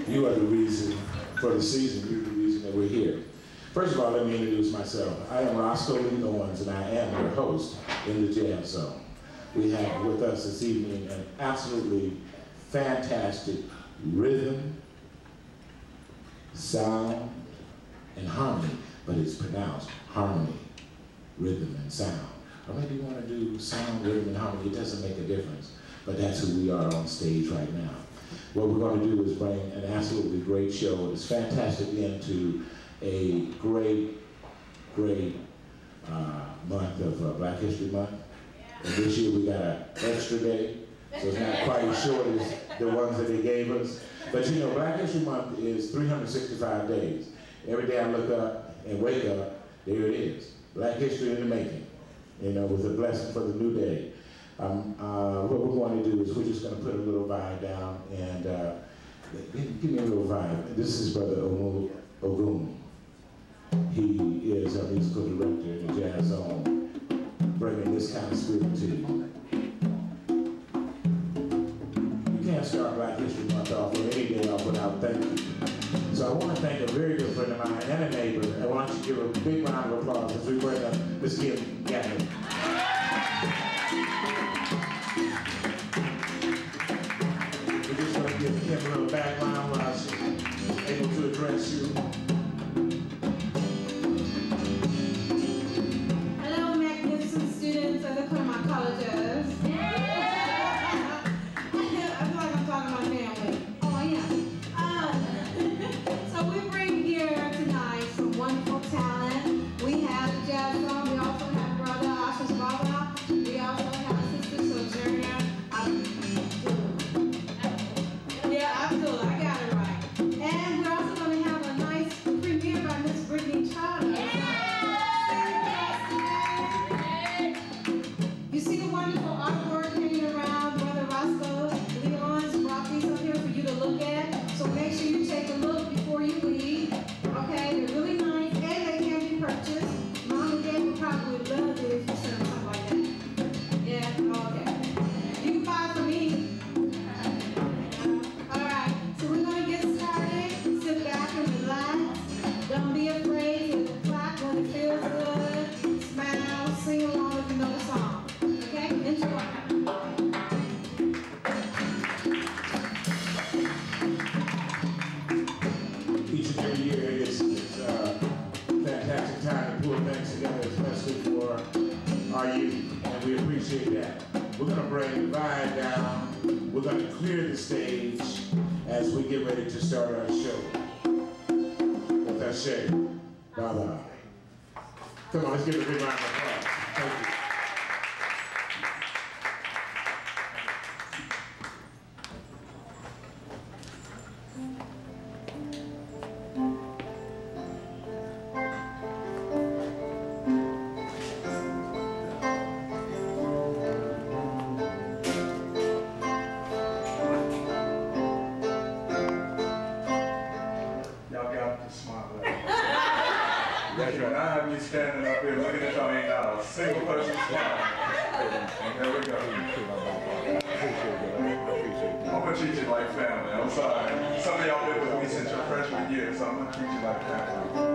You are the reason for the season. You're the reason that we're here. First of all, let me introduce myself. I am Roscoe Lee Owens, and I am your host in the Jazz Zone. We have with us this evening an absolutely fantastic rhythm, sound, and harmony, but it's pronounced harmony, rhythm, and sound. Or maybe you want to do sound, rhythm, and harmony. It doesn't make a difference, but that's who we are on stage right now. What we're going to do is bring an absolutely great show. It's fantastic into a great month of Black History Month. And this year we got an extra day, so it's not quite as short as the ones that they gave us. But you know, Black History Month is 365 days. Every day I look up and wake up, there it is. Black History in the making, you know, with a blessing for the new day. What we're going to do is we're just going to put a little vibe down and give me a little vibe. This is Brother Ogun. He is our musical director in the JazzZone, bringing this kind of spirit to you. You can't start Black History Month off or any day off without thank you. So I want to thank a very good friend of mine and a neighbor. I want you to give a big round of applause as we bring up Miss Kim Gatlin. We're just going to give Kim a little background while she's able to address you. Hello, magnificent students of the Claremont Colleges. I feel like I'm talking to my family. Oh, yeah. So we bring here tonight some wonderful talent. We have the JazzZone. We also have Brother Asha's Baba. We also have Sister Sojourner. Abdul, I got it right. And we're also going to have a nice premiere by Miss Brittany Charles. You see the wonderful artwork hanging around. Brother Roscoe Leon's brought these up here for you to look at. So make sure you take a look before you leave. Okay, they're really nice and they can be purchased. Mom and Dad would probably love it if you sent something like that. Yeah, okay. You can buy it from me. So we're going to get started. Sit back and relax. Don't be afraid to clap when it feels good. Smile, sing along if you know the song. Okay? Enjoy. Each and every year it is a fantastic time to pull things together, especially for our youth, and we appreciate that. We're going to bring the vibe down. We're going to clear the stage as we get ready to start our show with Ashe Baba. Come on, let's give a big round of applause. Thank you. That's right. I have you standing up here looking at y'all ain't not a single person smile. And there we go. I'm gonna treat you like family. I'm sorry. Some of y'all been with me since your freshman year, so I'm gonna treat you like family.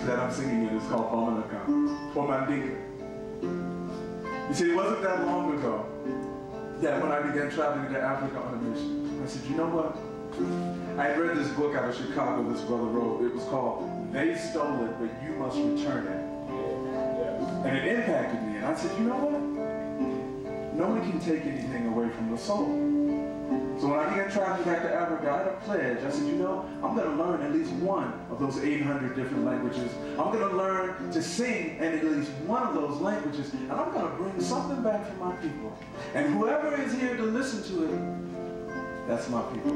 That I'm singing in is called Bamanaka, or Mandinka. You see, it wasn't that long ago that when I began traveling to Africa on a mission, I said, you know what? I had read this book out of Chicago this brother wrote. It was called They Stole It, But You Must Return It. And it impacted me. And I said, you know what? no one can take anything away from the soul. So when I began traveling back to Africa, I had a pledge. I said, you know, I'm going to learn at least one of those 800 different languages. I'm going to learn to sing in at least one of those languages, and I'm going to bring something back for my people. And whoever is here to listen to it, that's my people.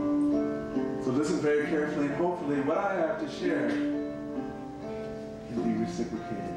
So listen very carefully, and hopefully what I have to share can be reciprocated.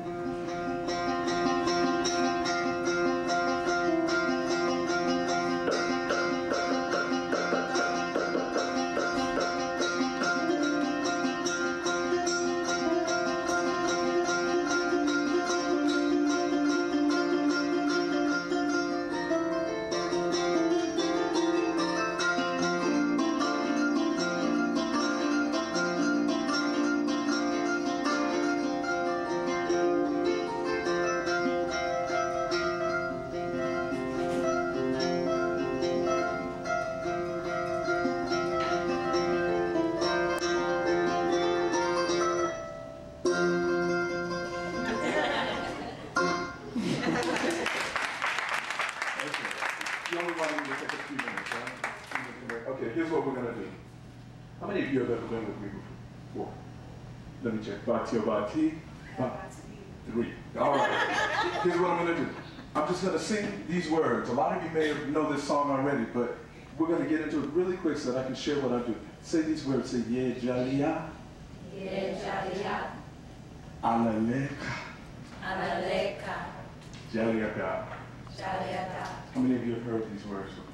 Okay, here's what we're going to do. How many of you have ever been with me before? Let me check. Bati or Bati? 3. All right. Here's what I'm going to do. I'm just going to sing these words. A lot of you may know this song already, but we're going to get into it really quick so that I can share what I do. Say these words. Say, yeah, jalia. Yeah, jalia. Alaleka. Alaleka. Jaliaka. Jaliaka. How many of you have heard these words before?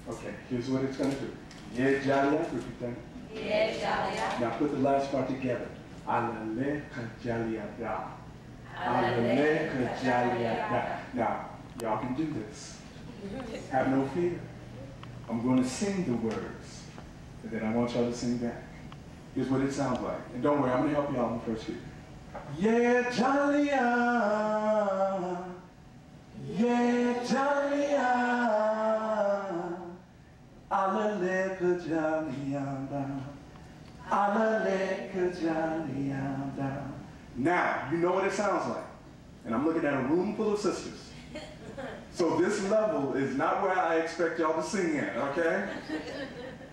Okay, here's what it's going to do. Yeah, jalia. Repeat that. Yeah, jalia. Now put the last part together. Alaleka jaliaka. Alaleka jaliaka. Now, y'all can do this. Have no fear. I'm going to sing the words, and then I want y'all to sing back. Here's what it sounds like. And don't worry, I'm going to help you out in the first few. Yeah, jalia. Yeah, jalia. Alaleka jaliaka. Alaleka jaliaka. Now, you know what it sounds like. And I'm looking at a room full of sisters. So this level is not where I expect y'all to sing at, okay?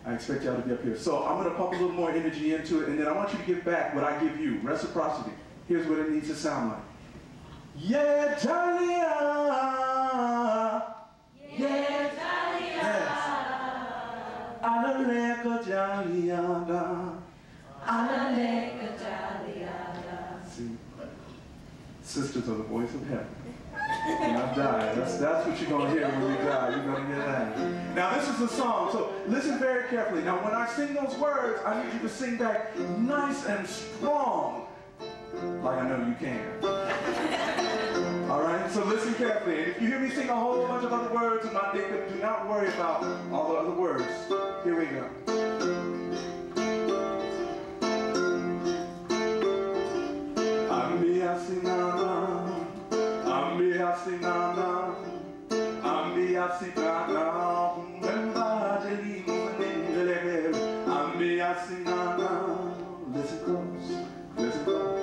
I expect y'all to be up here. So I'm going to pump a little more energy into it, and then I want you to give back what I give you, reciprocity. Here's what it needs to sound like. Yeah, Jalia. Yeah, jalia. Yes. Alaleka jaliaka. Alaleka jaliaka. See, sisters are the voice of heaven. When I die, that's what you're going to hear when we die. You're going to hear that. Now, this is a song, so listen very carefully. Now, when I sing those words, I need you to sing back nice and strong, like I know you can. All right? So listen carefully. And if you hear me sing a whole bunch of other words in my dick, do not worry about all the other words. Here we go. Listen close, listen close.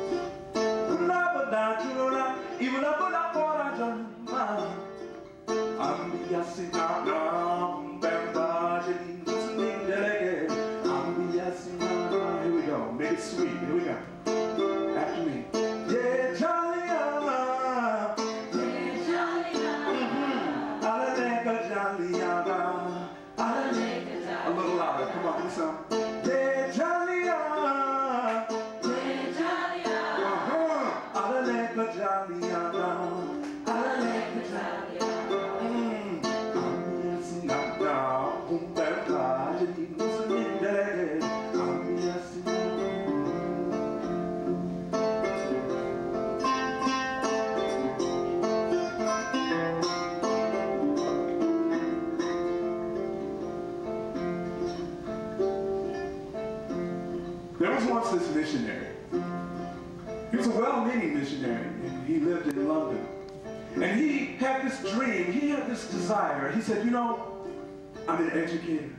Here we go, make it sweet, here we go. After me. Yeah, Jalia. A little louder, come on, listen. Yeah, Jalia. Alaleka Jalia. There was once this missionary. He was a well-meaning missionary. He lived in London. And he had this dream, he had this desire. He said, you know, I'm an educator.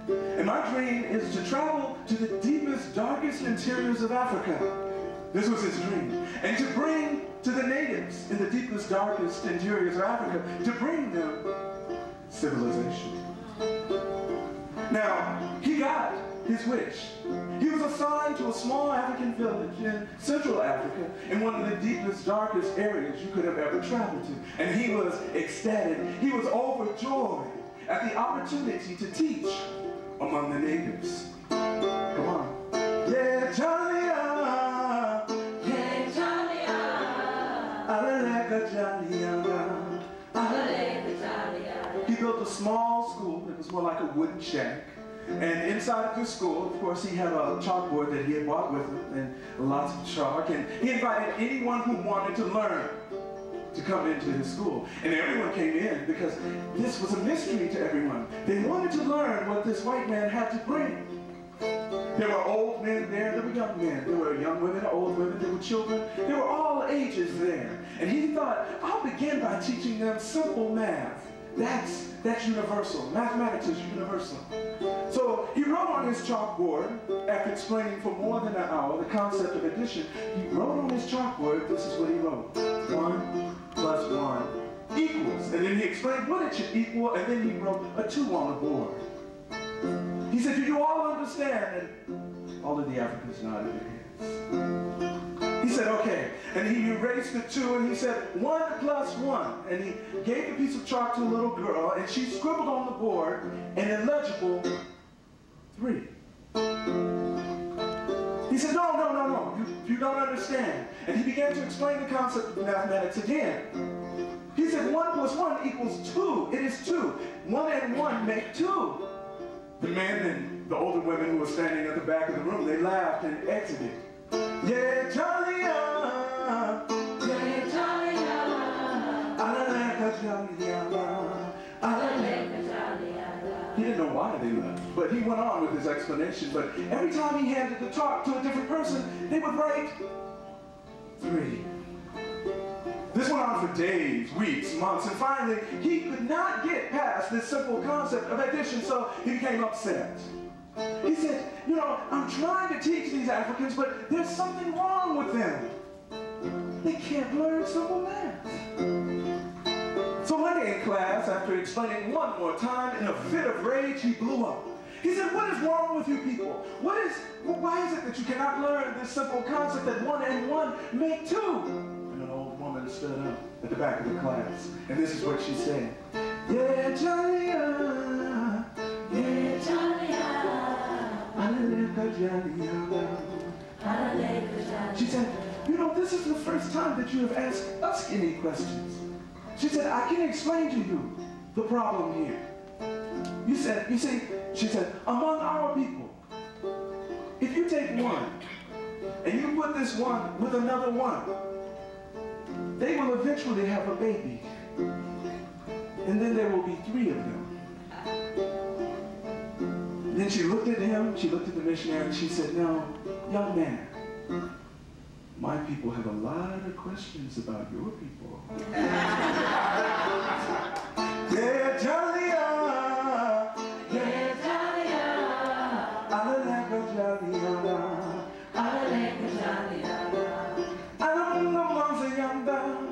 And my dream is to travel to the deepest, darkest interiors of Africa. This was his dream. And to bring to the natives in the deepest, darkest interiors of Africa to bring them civilization. Now, he got his wish. He was assigned to a small African village in Central Africa in one of the deepest, darkest areas you could have ever traveled to. And he was ecstatic. He was overjoyed at the opportunity to teach among the natives. Come on. Yeah, Jalia. Yeah, Jalia. Alaleka Jalia. Alaleka Jalia. He built a small school. It was more like a wooden shack. And inside of this school, of course, he had a chalkboard that he had brought with him and lots of chalk. And he invited anyone who wanted to learn to come into his school. And everyone came in because this was a mystery to everyone. They wanted to learn what this white man had to bring. There were old men there were young men. There were young women, old women, there were children. There were all ages there. And he thought, I'll begin by teaching them simple math. That's universal. Mathematics is universal. So he wrote on his chalkboard, after explaining for more than an hour the concept of addition, he wrote on his chalkboard, this is what he wrote. 1 plus 1 equals. And then he explained what it should equal, and then he wrote a 2 on the board. He said, do you all understand? And all of the Africans nodded their heads. He said, okay. And he erased the 2 and he said, 1 plus 1. And he gave a piece of chalk to a little girl and she scribbled on the board an illegible 3. He said, no, you don't understand. And he began to explain the concept of mathematics again. He said, 1 plus 1 equals 2. It is 2. 1 and 1 make 2. The men and the older women who were standing at the back of the room, they laughed and exited. Yeah, Jalia. Yeah, Jalia. Alaleka Jalia. Alaleka Jalia. He didn't know why they left, but he went on with his explanation. But every time he handed the chalk to a different person, they would write 3. This went on for days, weeks, months, and finally, he could not get past this simple concept of addition, so he became upset. He said, you know, I'm trying to teach these Africans, but there's something wrong with them. They can't learn simple math. So one day in class, after explaining one more time, in a fit of rage, he blew up. He said, what is wrong with you people? Why is it that you cannot learn this simple concept that 1 and 1 make 2? And an old woman stood up at the back of the class, and this is what she said. Yeah, Jalia. Yeah, Jalia. She said, you know, this is the first time that you have asked us any questions. She said, I can explain to you the problem here. You see, she said, among our people, if you take 1 and you put this 1 with another 1, they will eventually have a baby. And then there will be 3 of them. Then she looked at him, she looked at the missionary, and she said, now, young man, my people have a lot of questions about your people. Yeah, Jalia. Yeah, Jalia. Alaleka Jalia. Alaleka Jalia.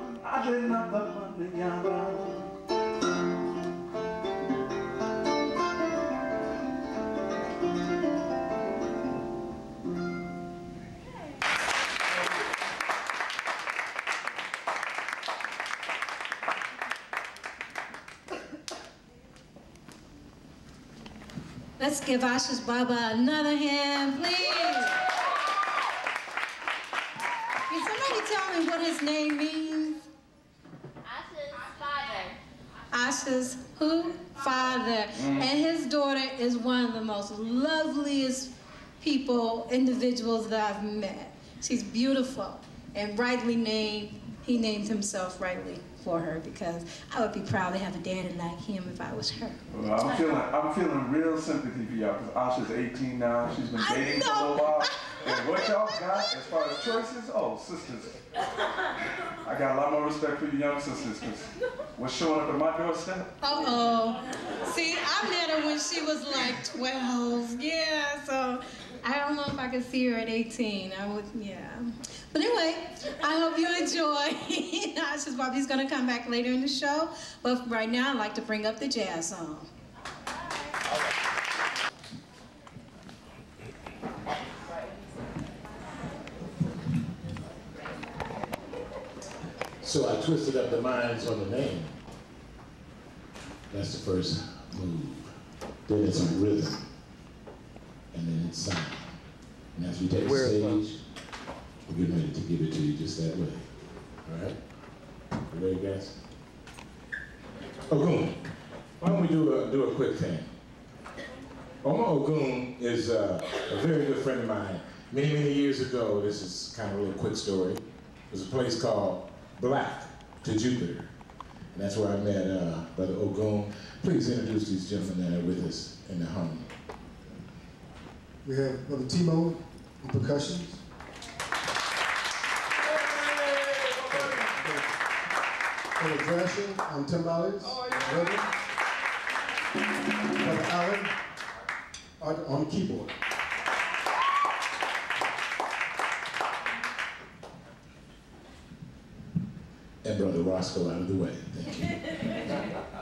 Alaleka Jalia. Let's give Asha's Baba another hand, please. Can somebody tell me what his name means? Asha's father. Asha's who? Father. And his daughter is one of the most loveliest individuals that I've met. She's beautiful and rightly named. He named himself rightly for her because I would be proud to have a daddy like him if I was her. Well, I'm feeling real sympathy for y'all because Asha's 18 now. She's been dating for a little while. And what y'all got as far as choices? Oh, sisters. I got a lot more respect for you young sisters because what's showing up at my doorstep? Uh-oh. See, I met her when she was like 12. Yeah, so I don't know if I could see her at 18. I would, yeah. But anyway, I hope you enjoy. Asha's Bobby's going to come back later in the show. But right now, I'd like to bring up the JazzZone. So I twisted up the minds on the name. That's the first move. Then it's a rhythm. And then it's sound. And as we take the stage, we're getting ready to give it to you just that way. All right? You ready, guys? Ogun. Why don't we do a quick thing? Oma Ogun is a very good friend of mine. Many, many years ago, this is kind of a little quick story. There's a place called Black to Jupiter. And that's where I met Brother Ogun. Please introduce these gentlemen that are with us in the harmony. We have Brother Timo on percussions. Brother Thrasher on timbales. Brother Allen on keyboard. And Brother Roscoe out of the way. Thank you.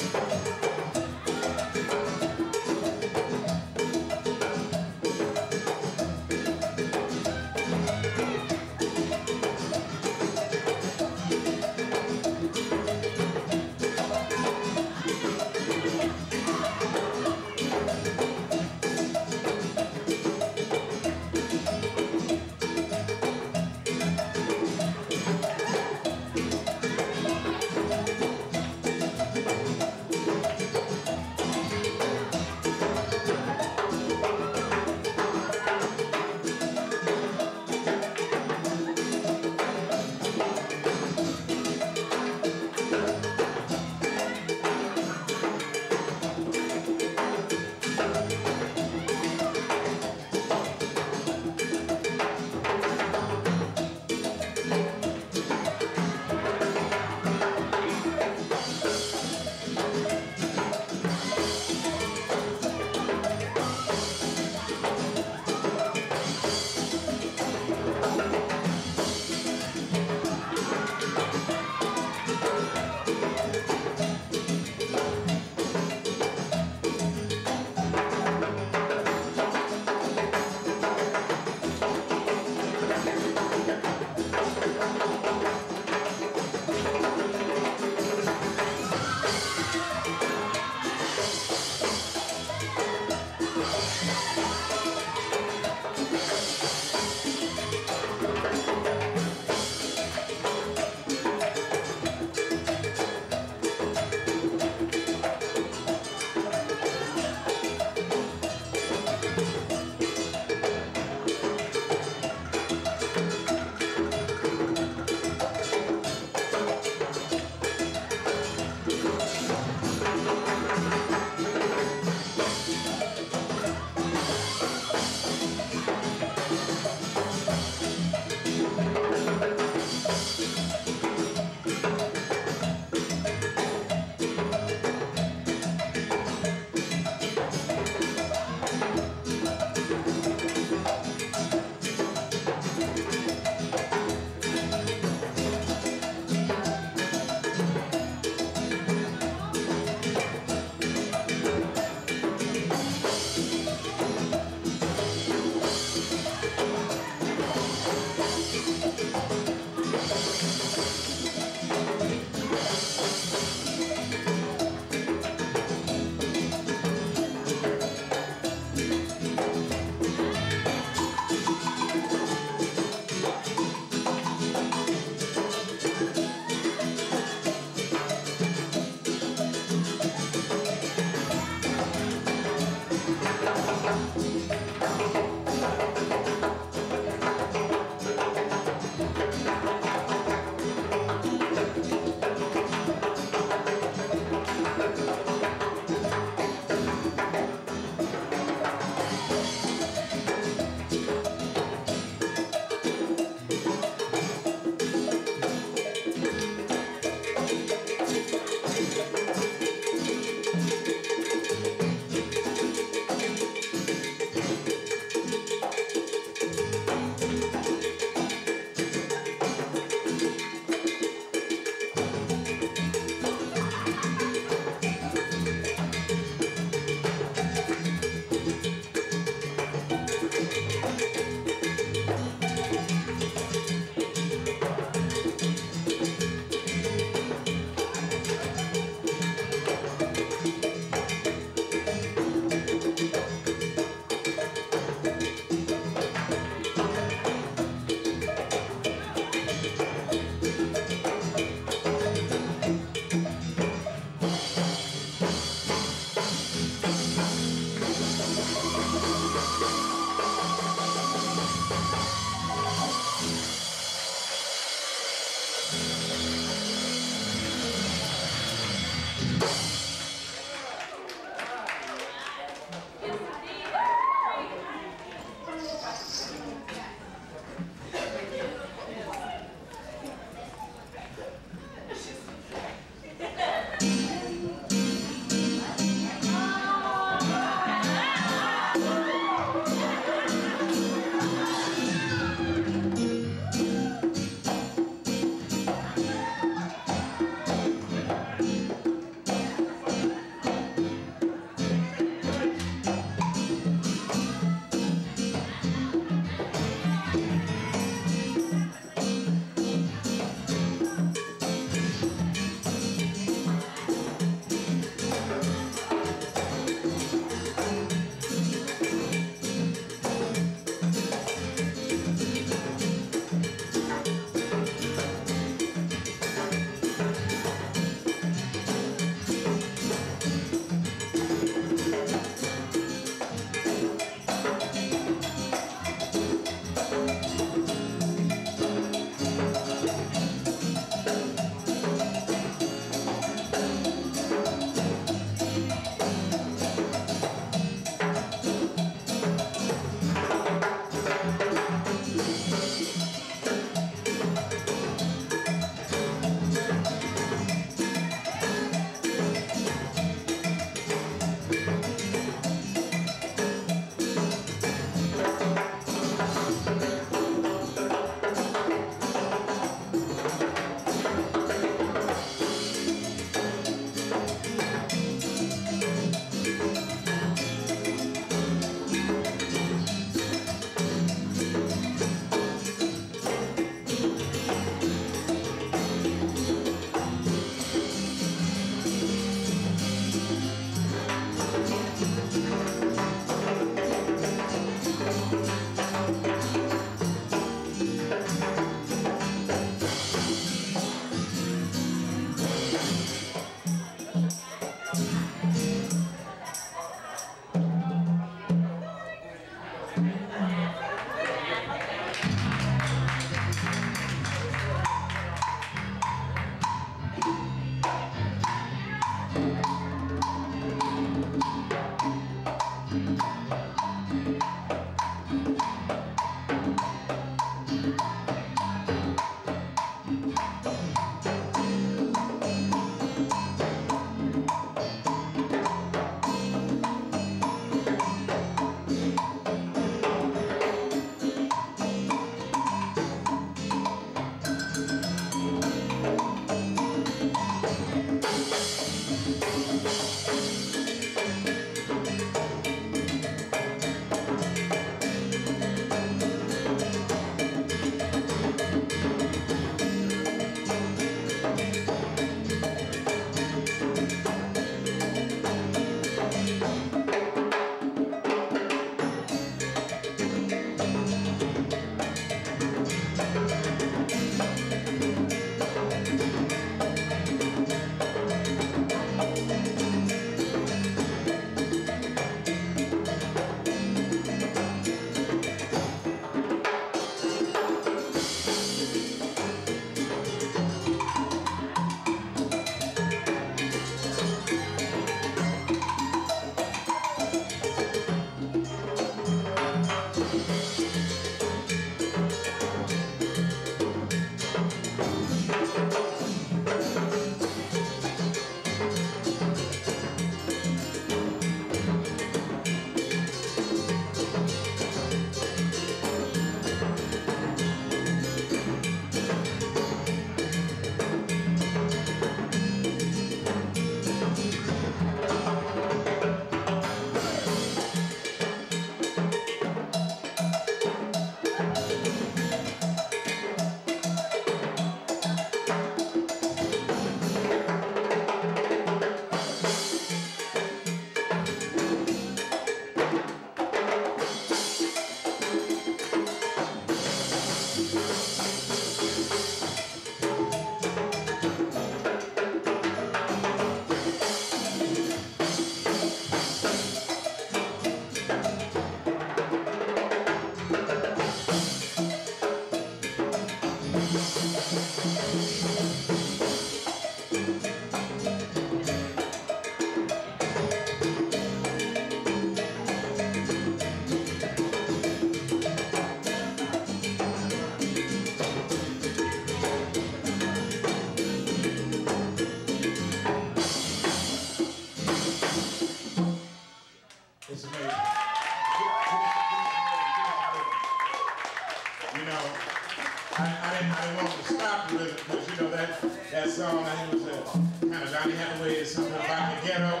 stop the rhythm, because you know that song, I think it was kind of Donny Hathaway, something about the ghetto.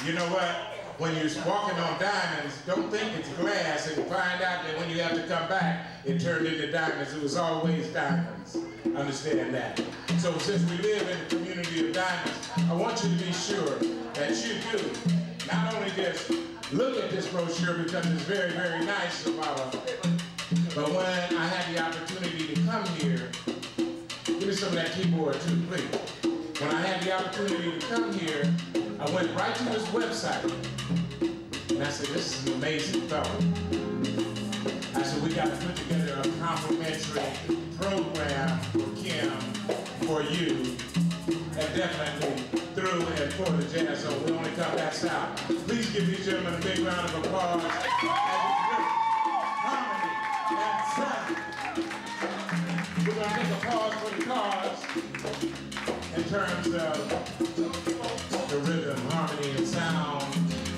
You know what? When you're walking on diamonds, don't think it's glass and find out that when you have to come back, it turned into diamonds. It was always diamonds. Understand that. So since we live in a community of diamonds, I want you to be sure that you do not only just look at this brochure because it's very, very nice about us, but when I had the opportunity to come here, give me some of that keyboard too, please. When I had the opportunity to come here, I went right to this website, and I said, this is an amazing fellow. I said, we got to put together a complimentary program for Kim, for you, and definitely through and for the JazzZone. We only come back south. Please give these gentlemen a big round of applause as we bring harmony and sound. We're going to take a pause for the cause in terms of the rhythm, harmony, and sound,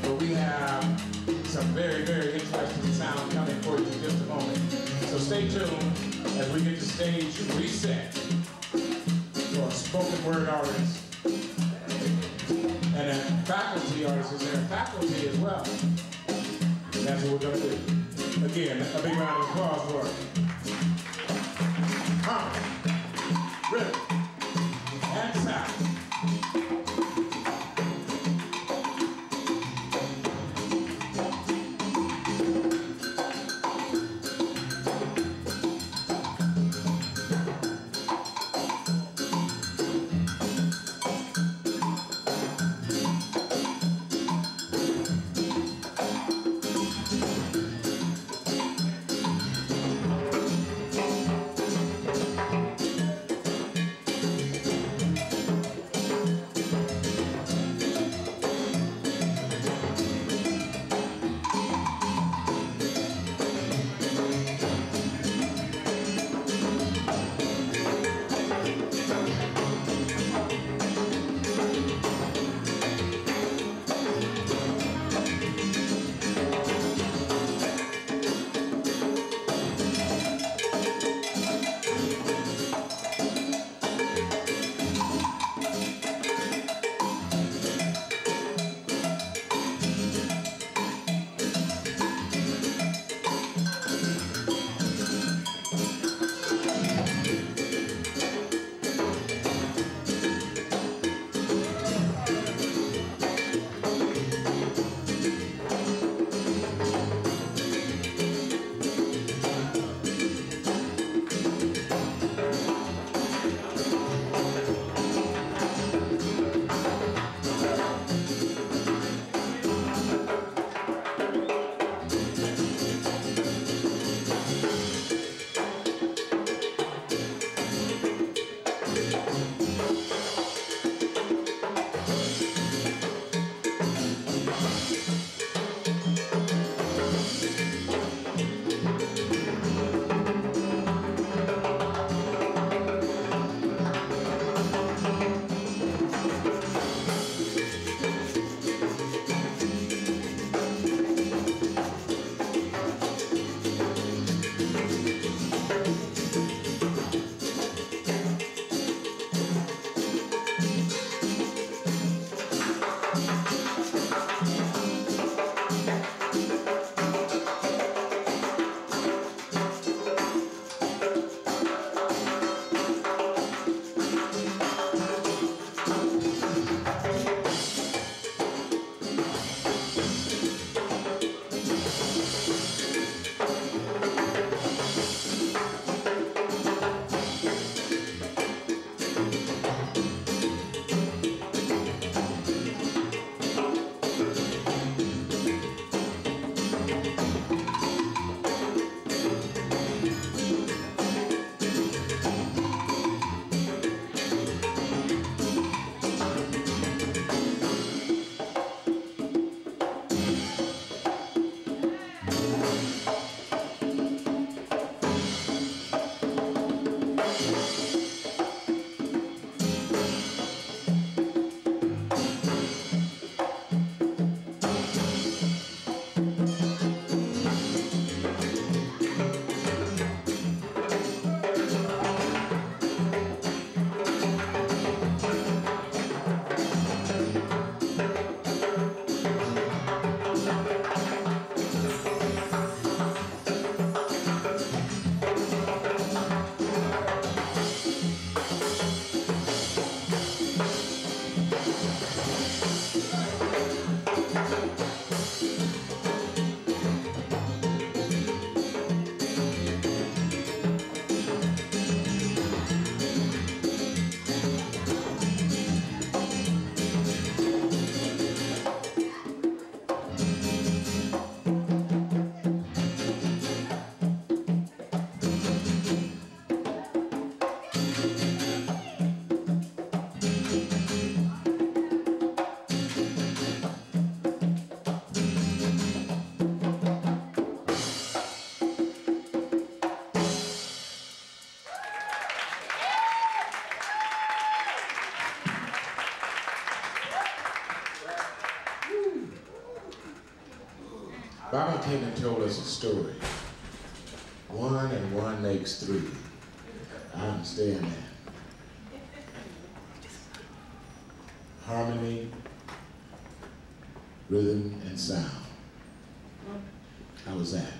where we have some very, very interesting sound coming for you in just a moment. So stay tuned as we get the stage reset for a spoken word artist and a faculty artist. Is there a faculty as well? That's what we're going to do. Again, a big round of applause for harmony, rhythm, and sound. Baba came and told us a story. 1 and 1 makes 3. I understand that. Harmony, rhythm, and sound. How was that?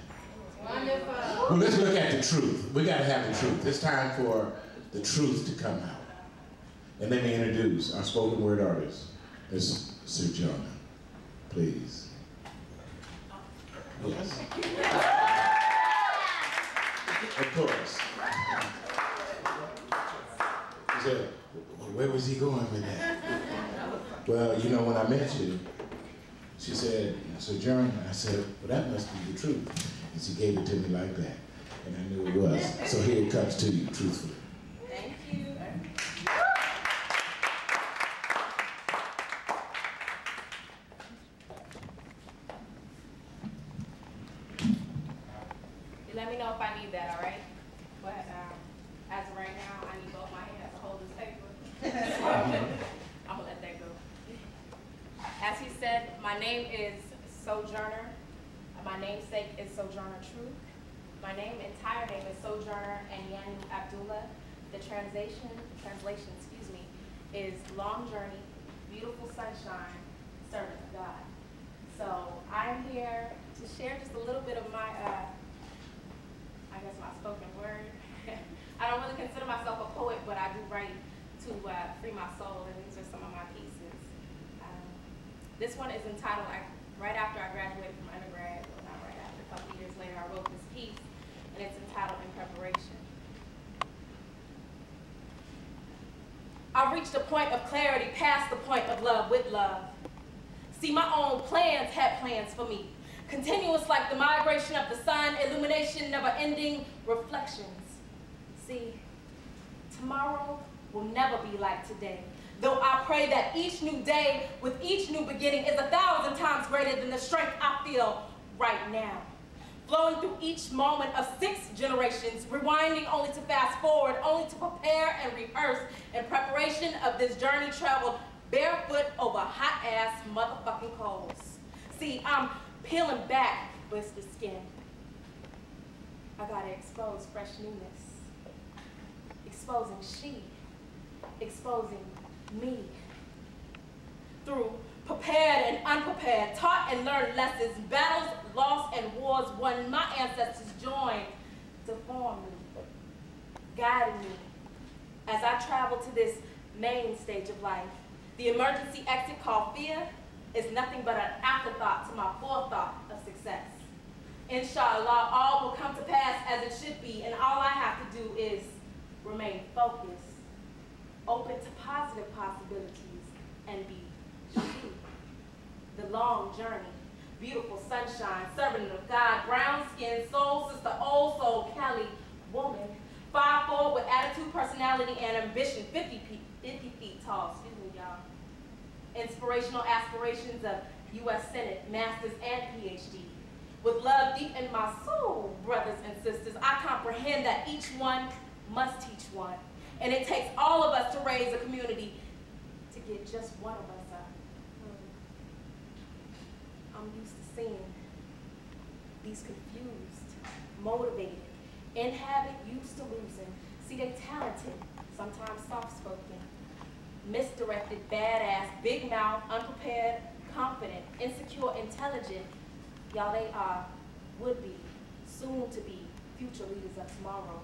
Wonderful. Well, let's look at the truth. We got to have the truth. It's time for the truth to come out. And let me introduce our spoken word artist, Miss Sir Jonah. Please. Yes. Of course. He said, well, where was he going with that? Well, you know, when I met you, she said, Sir Jonah, I said, well, that must be the truth. And she gave it to me like that. And I knew it was. So here it comes to you, truthfully. Thank you. Let me know if I need that, all right? But as of right now, I need both my hands to hold this paper. I'm gonna let that go. As he said, my name is Sojourner. My namesake is Sojourner Truth. My entire name is Sojourner Anyanu Abdullah. The translation, is long journey, beautiful sunshine, servant of God. So I'm here to share just a little bit of my, I guess my spoken word. I don't really consider myself a poet, but I do write to free my soul, and these are some of my pieces. This one is entitled, right after I graduated from undergrad, well not right after, a couple years later, I wrote this piece, and it's entitled In Preparation. I've reached a point of clarity past the point of love with love. See, my own plans had plans for me. Continuous like the migration of the sun, illumination, never-ending reflections. See, tomorrow will never be like today. Though I pray that each new day with each new beginning is 1,000 times greater than the strength I feel right now. Flowing through each moment of 6 generations, rewinding only to fast forward, only to prepare and rehearse in preparation of this journey traveled barefoot over hot-ass motherfucking coals. See, I'm peeling back blistered skin. I gotta expose fresh newness. Exposing she, exposing me. Through prepared and unprepared, taught and learned lessons, battles lost and wars won, my ancestors joined to form me, guiding me as I travel to this main stage of life. The emergency exit called fear is nothing but an afterthought to my forethought of success. Inshallah, all will come to pass as it should be, and all I have to do is remain focused, open to positive possibilities, and be she. The long journey, beautiful sunshine, servant of God, brown skin, soul sister, old soul, Cali woman, 5'4" with attitude, personality, and ambition, 50 feet tall, excuse me, y'all. Inspirational aspirations of U.S. Senate, Masters, and PhD. With love deep in my soul, brothers and sisters, I comprehend that each one must teach one. And it takes all of us to raise a community to get just one of us up. I'm used to seeing these confused, motivated, in habit, used to losing. See, they talented, sometimes soft-spoken, misdirected, badass, big mouth, unprepared, confident, insecure, intelligent. Y'all, they are, would be, soon to be, future leaders of tomorrow.